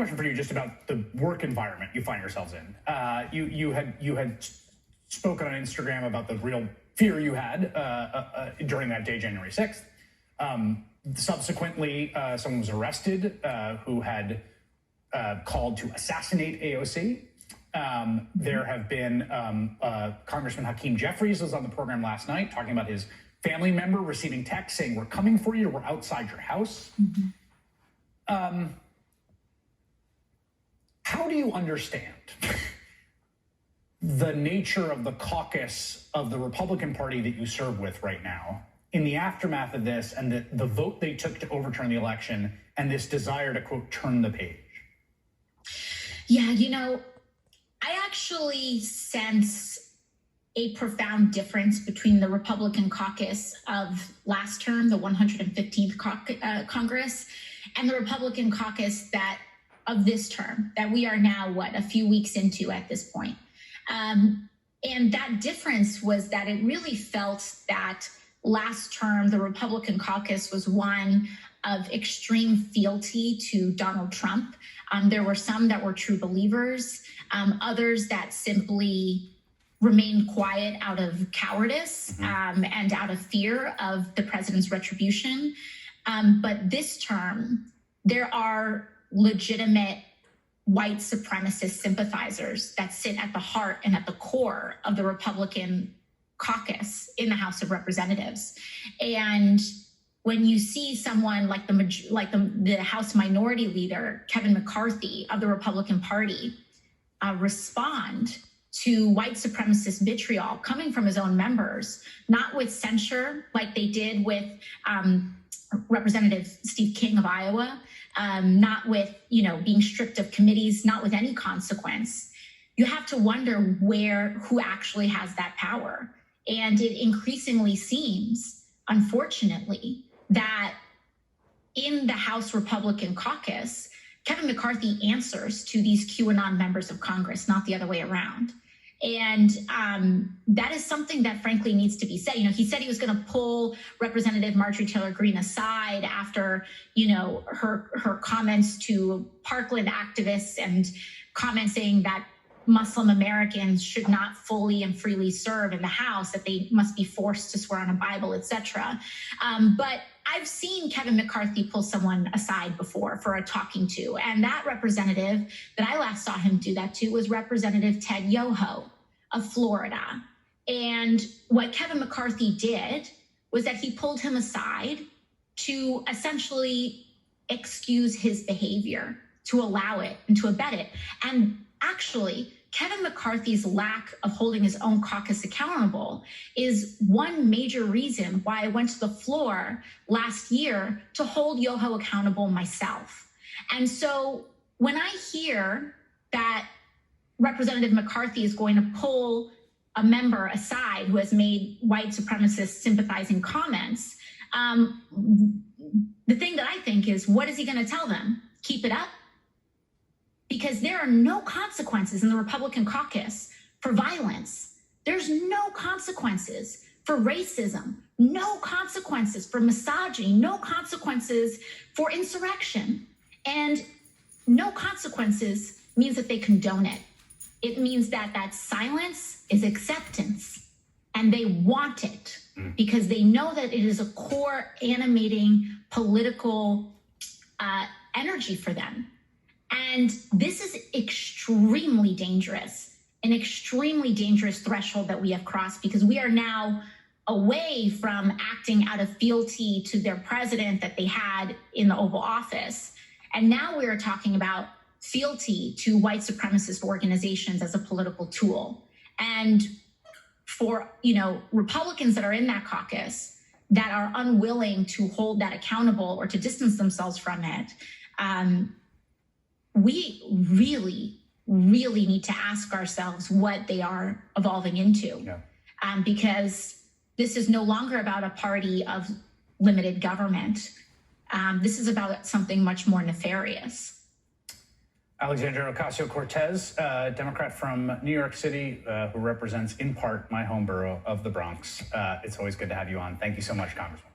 question for you just about the work environment you find yourselves in. You had spoken on Instagram about the real fear you had during that day, January 6th. Subsequently, someone was arrested who had called to assassinate AOC. There have been Congressman Hakeem Jeffries was on the program last night talking about his family member receiving texts saying, "We're coming for you, we're outside your house." Mm-hmm. How do you understand the nature of the caucus of the Republican Party that you serve with right now in the aftermath of this and the vote they took to overturn the election and this desire to, quote, turn the page? Yeah, I actually sense a profound difference between the Republican caucus of last term, the 115th Congress, and the Republican caucus of this term that we are now, a few weeks into at this point. And that difference was that it really felt that last term, the Republican caucus was one of extreme fealty to Donald Trump. There were some that were true believers, others that simply remained quiet out of cowardice and out of fear of the president's retribution. But this term, there are legitimate white supremacist sympathizers that sit at the heart and at the core of the Republican caucus in the House of Representatives. And when you see someone like the House Minority Leader, Kevin McCarthy of the Republican Party, respond to white supremacist vitriol coming from his own members, not with censure like they did with Representative Steve King of Iowa, not with, being stripped of committees, not with any consequence, you have to wonder who actually has that power. And it increasingly seems, unfortunately, that in the House Republican caucus, Kevin McCarthy answers to these QAnon members of Congress, not the other way around. And that is something that frankly needs to be said. He said he was going to pull Representative Marjorie Taylor Greene aside after, her comments to Parkland activists and comments saying that Muslim Americans should not fully and freely serve in the House, that they must be forced to swear on a Bible, etc. But I've seen Kevin McCarthy pull someone aside before for a talking to, and that representative that I last saw him do that to was Representative Ted Yoho of Florida. And what Kevin McCarthy did was that he pulled him aside to essentially excuse his behavior, to allow it and to abet it. And actually, Kevin McCarthy's lack of holding his own caucus accountable is one major reason why I went to the floor last year to hold Yoho accountable myself. And so when I hear that Representative McCarthy is going to pull a member aside who has made white supremacist sympathizing comments, the thing that I think is, what is he going to tell them? Keep it up? Because there are no consequences in the Republican caucus for violence. There's no consequences for racism, no consequences for misogyny, no consequences for insurrection. And no consequences means that they condone it. It means that silence is acceptance, and they want it because they know that it is a core animating political energy for them. And this is extremely dangerous, an extremely dangerous threshold that we have crossed, because we are now away from acting out of fealty to their president that they had in the Oval Office. And now we are talking about fealty to white supremacist organizations as a political tool. And for, Republicans that are in that caucus that are unwilling to hold that accountable or to distance themselves from it, we really, really need to ask ourselves what they are evolving into. Yeah. Because this is no longer about a party of limited government. This is about something much more nefarious. Alexandria Ocasio-Cortez, Democrat from New York City, who represents, in part, my home borough of the Bronx. It's always good to have you on. Thank you so much, Congresswoman.